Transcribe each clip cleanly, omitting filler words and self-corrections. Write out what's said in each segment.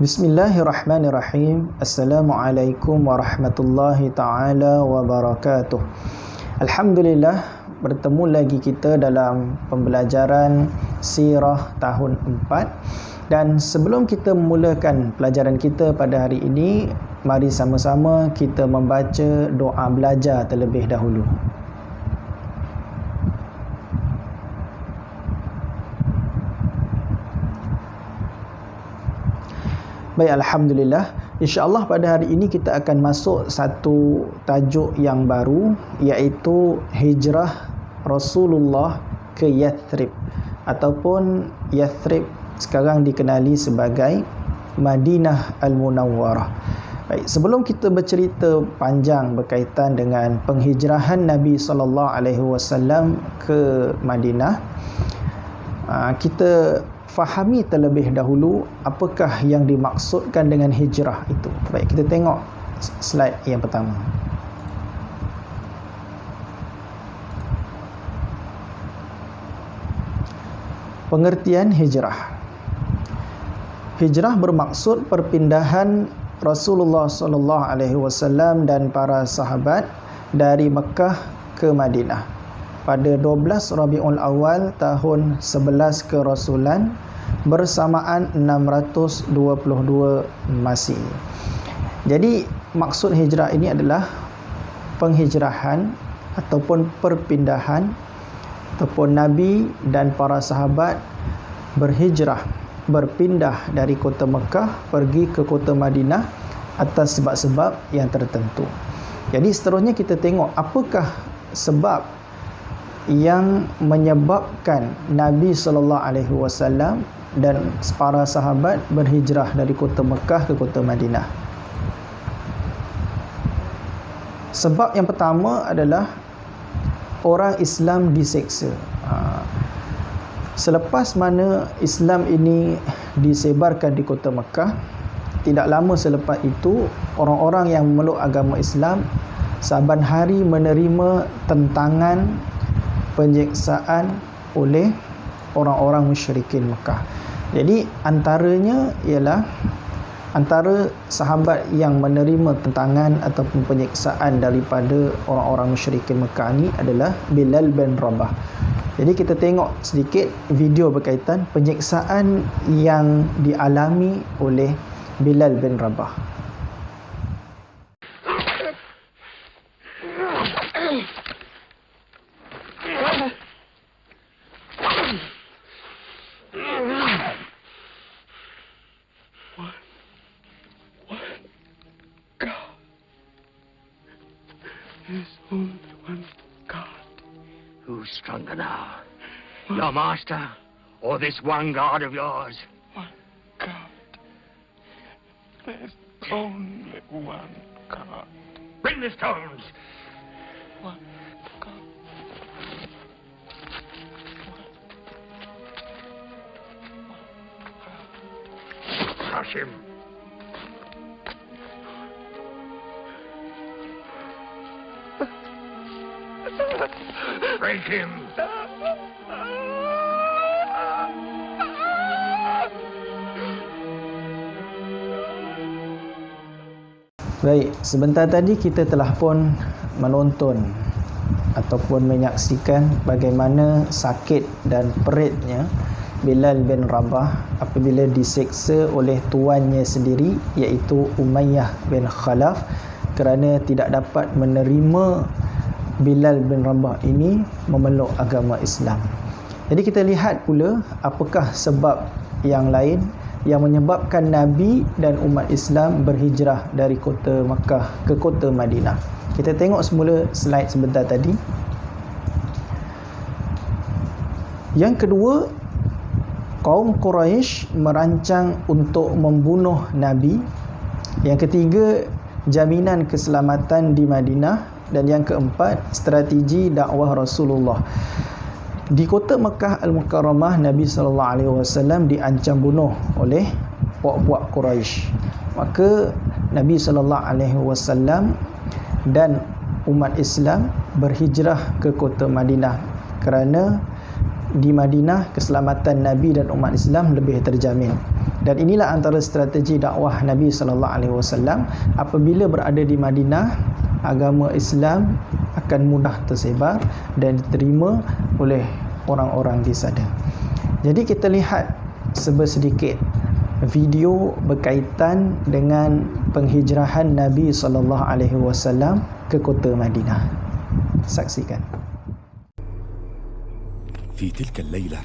Bismillahirrahmanirrahim. Assalamualaikum warahmatullahi ta'ala wabarakatuh. Alhamdulillah, bertemu lagi kita dalam pembelajaran Sirah tahun 4. Dan sebelum kita memulakan pelajaran kita pada hari ini, mari sama-sama kita membaca doa belajar terlebih dahulu. Baik, Alhamdulillah. InsyaAllah pada hari ini kita akan masuk satu tajuk yang baru, iaitu hijrah Rasulullah ke Yathrib, ataupun Yathrib sekarang dikenali sebagai Madinah Al-Munawwarah. Baik, sebelum kita bercerita panjang berkaitan dengan penghijrahan Nabi SAW ke Madinah, kita fahami terlebih dahulu apakah yang dimaksudkan dengan hijrah itu. Baik, kita tengok slide yang pertama. Pengertian hijrah. Hijrah bermaksud perpindahan Rasulullah SAW dan para sahabat dari Mekah ke Madinah pada 12 Rabiul Awal tahun 11 Kerasulan bersamaan 622 Masihi. Jadi maksud hijrah ini adalah penghijrahan ataupun perpindahan ataupun Nabi dan para sahabat berpindah dari kota Mekah pergi ke kota Madinah atas sebab-sebab yang tertentu. Jadi seterusnya kita tengok apakah sebab yang menyebabkan Nabi SAW dan para sahabat berhijrah dari kota Mekah ke kota Madinah. Sebab yang pertama adalah orang Islam diseksa. Selepas mana Islam ini disebarkan di kota Mekah, tidak lama selepas itu orang-orang yang memeluk agama Islam saban hari menerima tentangan, penyiksaan oleh orang-orang musyrikin Mekah. Jadi antaranya ialah antara sahabat yang menerima tentangan ataupun penyiksaan daripada orang-orang musyrikin Mekah ni adalah Bilal bin Rabah. Jadi kita tengok sedikit video berkaitan penyiksaan yang dialami oleh Bilal bin Rabah. There's only one God. Who's stronger now? Your master or this one God of yours? One God. There's only one God. Bring the stones. One God. Crush him. Break him. Baik, sebentar tadi kita telah pun menonton ataupun menyaksikan bagaimana sakit dan peritnya Bilal bin Rabah apabila diseksa oleh tuannya sendiri, iaitu Umayyah bin Khalaf, kerana tidak dapat menerima Bilal bin Rabah ini memeluk agama Islam. Jadi kita lihat pula apakah sebab yang lain yang menyebabkan Nabi dan umat Islam berhijrah dari kota Makkah ke kota Madinah. Kita tengok semula slide sebentar tadi. Yang kedua, kaum Quraisy merancang untuk membunuh Nabi. Yang ketiga, jaminan keselamatan di Madinah. Dan yang keempat, strategi dakwah Rasulullah. Di kota Mekah Al-Mukarramah, Nabi SAW diancam bunuh oleh puak-puak Quraisy. Maka Nabi SAW dan umat Islam berhijrah ke kota Madinah, kerana di Madinah keselamatan Nabi dan umat Islam lebih terjamin. Dan inilah antara strategi dakwah Nabi sallallahu alaihi wasallam. Apabila berada di Madinah, agama Islam akan mudah tersebar dan diterima oleh orang-orang di sana. Jadi kita lihat sedikit video berkaitan dengan penghijrahan Nabi sallallahu alaihi wasallam ke kota Madinah. Saksikan. في تلك الليلة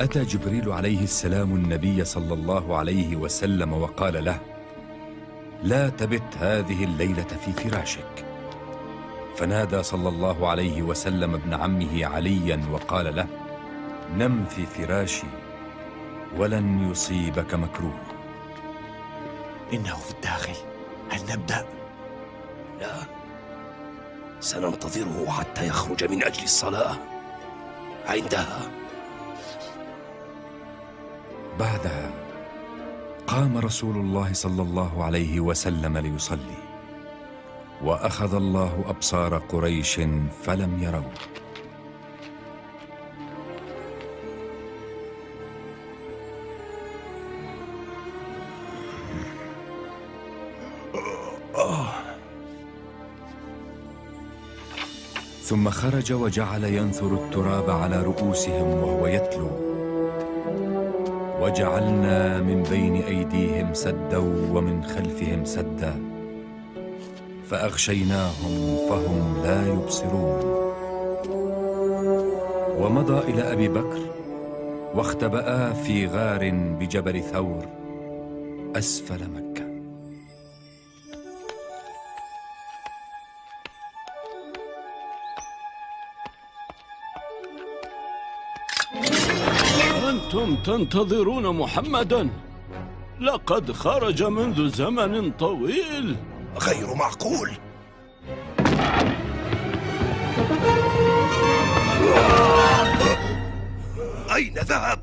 أتى جبريل عليه السلام النبي صلى الله عليه وسلم وقال له: لا تبت هذه الليلة في فراشك. فنادى صلى الله عليه وسلم ابن عمه عليا وقال له: نم في فراشي ولن يصيبك مكروه. إنه في الداخل، هل نبدأ؟ لا، سننتظره حتى يخرج من أجل الصلاة. عندها بعدها قام رسول الله صلى الله عليه وسلم ليصلي، وأخذ الله أبصار قريش فلم يروا. ثم خرج وجعل ينثر التراب على رؤوسهم وهو يتلو: وجعلنا من بين أيديهم سدا ومن خلفهم سدا فأغشيناهم فهم لا يبصرون. ومضى إلى أبي بكر واختبأ في غار بجبل ثور أسفل مكة. أنتم تنتظرون محمدا؟ لقد خرج منذ زمن طويل. غير معقول. أين ذهب؟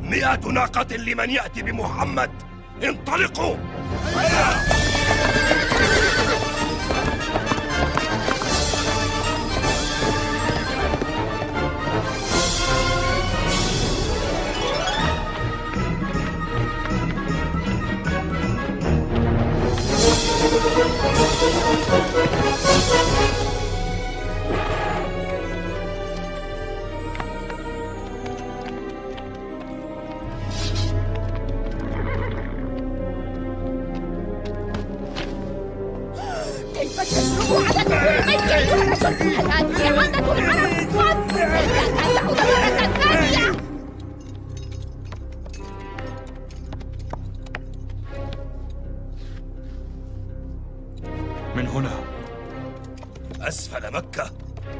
100 ناقة لمن يأتي بمحمد. انطلقوا. كيف تجرؤ على دخول بيتي أيها الرجل؟ هل هذه عادة العرب؟ قم إلا أن تعود مرة ثانية. من هنا أسفل مكة.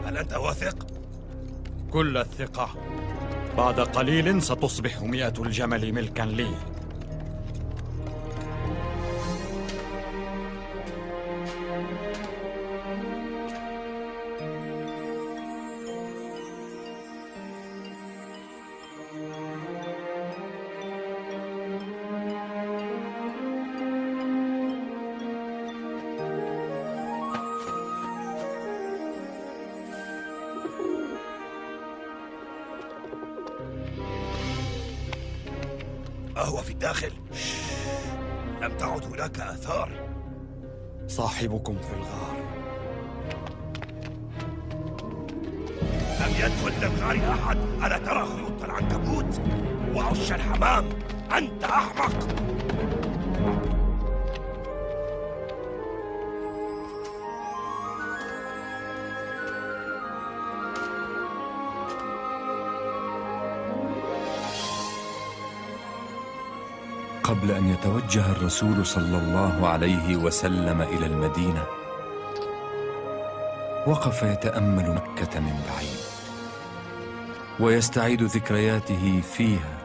هل أنت واثق؟ كل الثقة. بعد قليل ستصبح 100 الجمل ملكا لي. أهو في الداخل؟ لم تعد هناك آثار. صاحبكم في الغار. لم يدخل للغار أحد. ألا ترى خيوط العنكبوت وعش الحمام؟ أنت أحمق. قبل أن يتوجه الرسول صلى الله عليه وسلم إلى المدينة، وقف يتأمل مكة من بعيد ويستعيد ذكرياته فيها،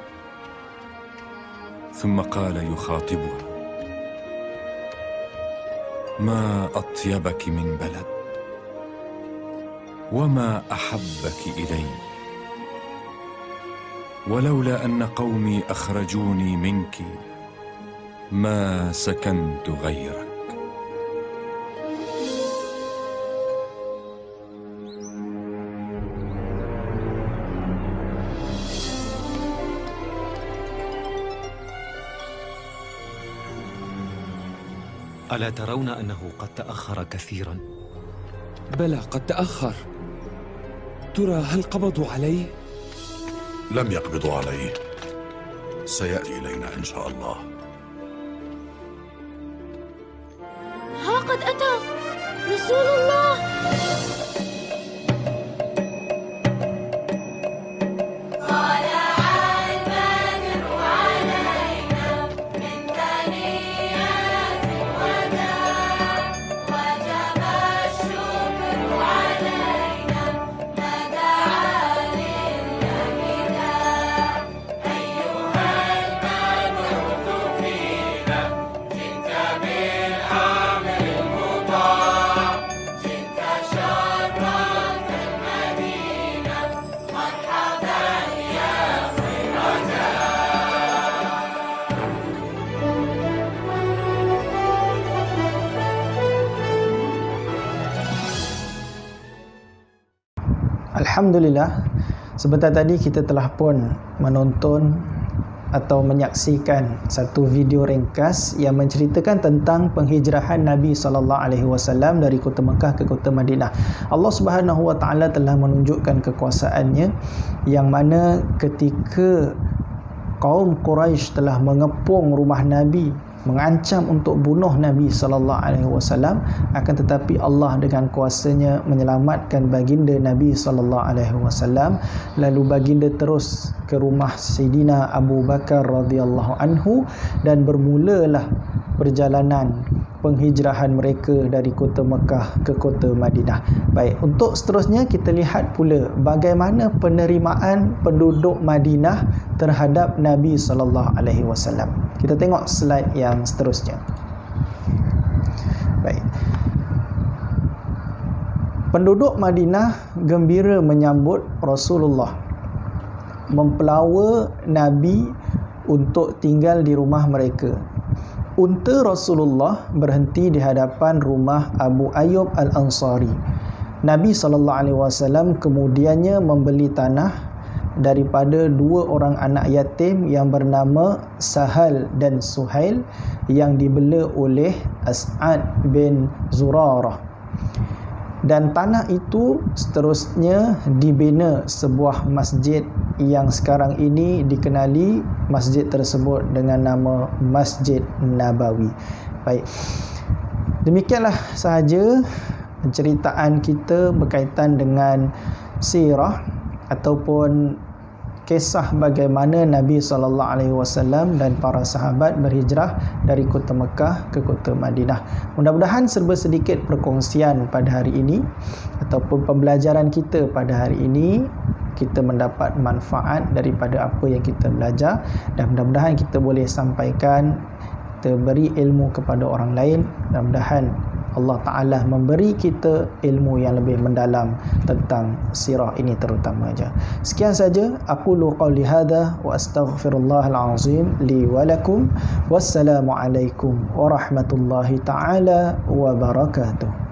ثم قال يخاطبها: ما أطيبك من بلد، وما أحبك إلي، ولولا أن قومي أخرجوني منك ما سكنت غيرك. ألا ترون أنه قد تأخر كثيرا؟ بلى قد تأخر. ترى هل قبضوا عليه؟ لم يقبضوا عليه، سيأتي إلينا إن شاء الله. ها قد أتى رسول الله. Alhamdulillah, sebentar tadi kita telah pun menonton atau menyaksikan satu video ringkas yang menceritakan tentang penghijrahan Nabi SAW dari kota Mekah ke kota Madinah. Allah Subhanahu Wa Taala telah menunjukkan kekuasaannya, yang mana ketika kaum Quraisy telah mengepung rumah Nabi, mengancam untuk bunuh Nabi SAW, akan tetapi Allah dengan kuasanya menyelamatkan baginda Nabi SAW. Lalu baginda terus ke rumah Sayyidina Abu Bakar radhiyallahu anhu dan bermulalah perjalanan penghijrahan mereka dari kota Mekah ke kota Madinah. Baik, untuk seterusnya kita lihat pula bagaimana penerimaan penduduk Madinah terhadap Nabi SAW. Kita tengok slide yang seterusnya. Baik. Penduduk Madinah gembira menyambut Rasulullah, mempelawa Nabi untuk tinggal di rumah mereka. Unta Rasulullah berhenti di hadapan rumah Abu Ayyub Al-Ansari. Nabi SAW kemudiannya membeli tanah daripada dua orang anak yatim yang bernama Sahal dan Suhail yang dibela oleh As'ad bin Zurarah. Dan tanah itu seterusnya dibina sebuah masjid yang sekarang ini dikenali masjid tersebut dengan nama Masjid Nabawi. Baik, demikianlah sahaja penceritaan kita berkaitan dengan sirah ataupun kisah bagaimana Nabi SAW dan para sahabat berhijrah dari kota Mekah ke kota Madinah. Mudah-mudahan serba sedikit perkongsian pada hari ini ataupun pembelajaran kita pada hari ini, kita mendapat manfaat daripada apa yang kita belajar, dan mudah-mudahan kita boleh sampaikan, kita beri ilmu kepada orang lain. Mudah-mudahan Allah Ta'ala memberi kita ilmu yang lebih mendalam tentang sirah ini terutamanya. Sekian saja. Aqulu qawli hadha wa astaghfirullahal azim li wa lakum. Wassalamualaikum warahmatullahi ta'ala wabarakatuh.